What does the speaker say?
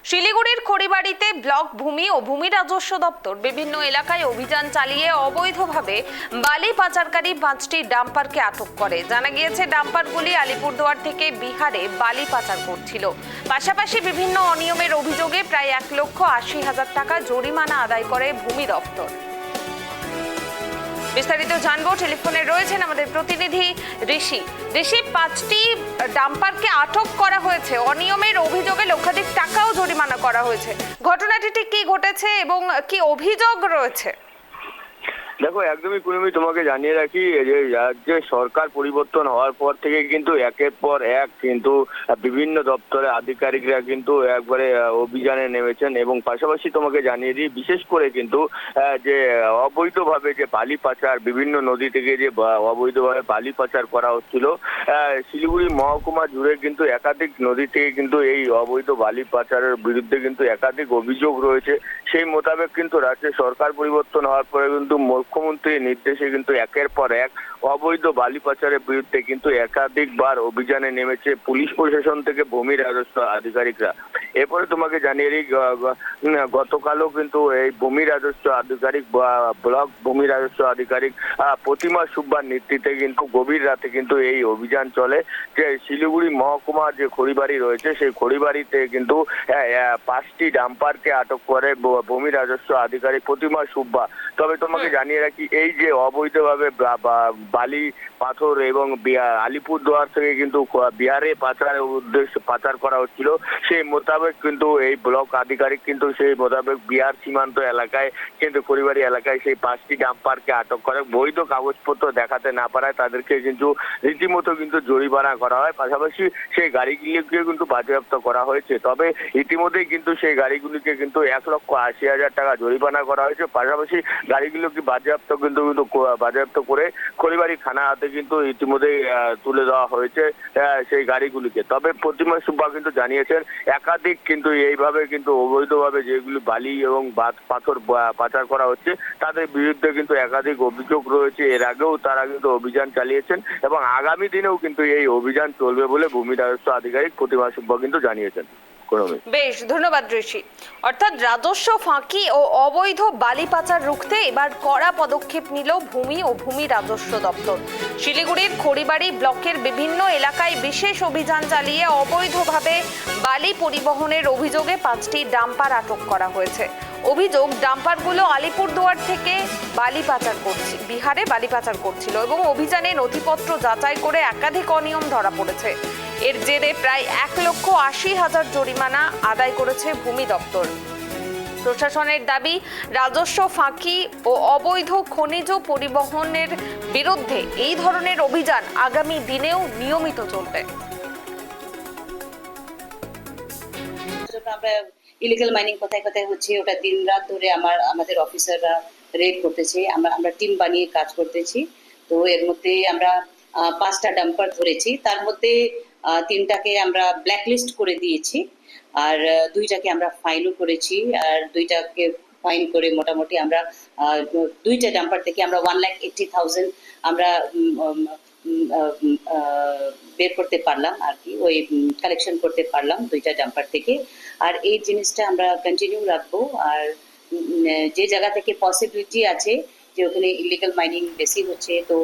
শিলিগুড়ির খড়িবাড়িতে ব্লক ভূমি ও ভূমি রাজস্ব দপ্তর বিভিন্ন এলাকায় অভিযান চালিয়ে অবৈধভাবে বালি পাচারকারী 5টি ডাম্পারকে আটক করে। জানা গিয়েছে, ডাম্পারগুলি আলিপুরদুয়ার থেকে বিহারে বালি পাচার করছিল। পাশাপাশি বিভিন্ন অনিয়মের অভিযোগে প্রায় 1,80,000 টাকা জরিমানা আদায় করে ভূমি দপ্তর। বিস্তারিত জানবো, টেলিফোনে রয়েছেন আমাদের প্রতিনিধি ঋষি। 5টি ডাম্পারকে আটক করা হয়েছে, অনিয়মের অভিযোগে লক্ষাধিক টাকাও জরিমানা করা হয়েছে। ঘটনাটি ঠিক কি ঘটেছে এবং কি অভিযোগ রয়েছে? দেখো, একদমই কুনিমি, তোমাকে জানিয়ে রাখি যে রাজ্যে সরকার পরিবর্তন হওয়ার পর থেকে কিন্তু একের পর এক কিন্তু বিভিন্ন দপ্তরের আধিকারিকরা কিন্তু একবারে অভিযানে নেমেছেন। এবং পাশাপাশি তোমাকে জানিয়ে দিই, বিশেষ করে কিন্তু যে অবৈধভাবে যে বালি পাচার, বিভিন্ন নদী থেকে যে অবৈধভাবে বালি পাচার করা হচ্ছিল, শিলিগুড়ি মহকুমা জুড়ে কিন্তু একাধিক নদী থেকে কিন্তু এই অবৈধ বালি পাচারের বিরুদ্ধে কিন্তু একাধিক অভিযোগ রয়েছে। সেই মোতাবেক কিন্তু রাজ্যে সরকার পরিবর্তন হওয়ার পরে কিন্তু মুখ্যমন্ত্রীর নির্দেশে কিন্তু একের পর এক অবৈধ বালি পাচারের বিরুদ্ধে কিন্তু একাধিকবার অভিযানে নেমেছে পুলিশ প্রশাসন থেকে ভূমি রাজস্ব আধিকারিকরা। এরপরে তোমাকে জানিয়ে দিই, গতকালও কিন্তু এই ভূমি রাজস্ব আধিকারিক ব্লক ভূমি রাজস্ব আধিকারিক প্রতিমা সুব্বার নেতৃত্বে কিন্তু গভীর রাতে কিন্তু এই অভিযান চলে। যে শিলিগুড়ি মহকুমার যে খড়িবাড়ি রয়েছে, সেই খড়িবাড়িতে কিন্তু 5টি ডাম্পারকে আটক করে ভূমি রাজস্ব আধিকারিক প্রতিমা সুব্বা। তবে তোমাকে জানিয়ে রাখি, এই যে অবৈধভাবে বালি পাথর এবং আলিপুরদুয়ার থেকে কিন্তু বিহারে পাচার করা হচ্ছিল, সেই মোতাবেক কিন্তু এই ব্লক আধিকারিক কিন্তু সেই মোতাবেক বিহার সীমান্ত এলাকায় কিন্তু খড়িবাড়ি এলাকায় সেই 5টি ডাম্পারকে আটক করে। বৈধ কাগজপত্র দেখাতে না পারায় তাদেরকে কিন্তু রীতিমতো কিন্তু জরিমানা করা হয়। পাশাপাশি সেই গাড়িগুলিকে কিন্তু বাজেয়াপ্ত করা হয়েছে। তবে ইতিমধ্যেই কিন্তু সেই গাড়িগুলিকে কিন্তু 1,80,000 টাকা জরিমানা করা হয়েছে। পাশাপাশি গাড়িগুলোকে বাজেয়াপ্ত করে খড়িবাড়ি থানা হাতে কিন্তু ইতিমধ্যেই তুলে দেওয়া হয়েছে সেই গাড়িগুলিকে। তবে প্রতিমা সুব্বা কিন্তু জানিয়েছেন, একাধিক কিন্তু এইভাবে কিন্তু অবৈধভাবে যেগুলি বালি এবং পাথর পাচার করা হচ্ছে, তাদের বিরুদ্ধে কিন্তু একাধিক অভিযোগ রয়েছে। এর আগেও তারা কিন্তু অভিযান চালিয়েছেন এবং আগামী দিনেও কিন্তু এই অভিযান চলবে বলে ভূমি রাজস্ব আধিকারিক প্রতিমা সুব্বা কিন্তু জানিয়েছেন। বেশ, ধন্যবাদ ঋষি। অর্থাৎ রাজস্ব ফাঁকি ও অবৈধ বালি পাচার রুখতে এবার কড়া পদক্ষেপ নিল ভূমি ও ভূমি রাজস্ব দপ্তর। শিলিগুড়ির খড়িবাড়ি ব্লকের বিভিন্ন এলাকায় বিশেষ অভিযান চালিয়ে অবৈধভাবে বালি পরিবহনের অভিযোগে 5টি ডাম্পার আটক করা হয়েছে। অভিযোগ, ডাম্পারগুলো আলিপুরদুয়ার থেকে বিহারে বালি পাচার করছিল এবং অভিযানে নথিপত্র যাচাই করে একাধিক অনিয়ম ধরা পড়েছে। এর জেরে প্রায় 1,80,000 জরিমানা আদায় করেছে ভূমি দপ্তর। প্রশাসনের দাবি, রাজস্ব ফাঁকি ও অবৈধ খনিজ পরিবহনের বিরুদ্ধে এই ধরনের অভিযান আগামী দিনেও নিয়মিত চলবে। আমরা ইলিগাল মাইনিং কোথায় কোথায় হচ্ছে ওটা দিন রাত ধরে আমাদের অফিসাররা রেড করতেছে। আমরা টিম বানিয়ে কাজ করতেছি। তো এর মধ্যে আমরা 5টা ডাম্পার ধরেছি, তার মধ্যে 3টাকে আমরা ব্ল্যাকলিস্ট করে দিয়েছি, আর 2টাকে আমরা ফাইনও করেছি। আর 2টাকে ফাইন করে মোটামুটি আমরা 2টা ডাম্পার থেকে আমরা 1,80,000 আমরা বের করতে পারলাম আর কি, ওই কালেকশন করতে পারলাম 2টা ডাম্পার থেকে। আর এই জিনিসটা আমরা কন্টিনিউ রাখবো। আর যে জায়গা থেকে পসিবিলিটি আছে যে ওখানে ইলিগাল মাইনিং বেশি হচ্ছে, তো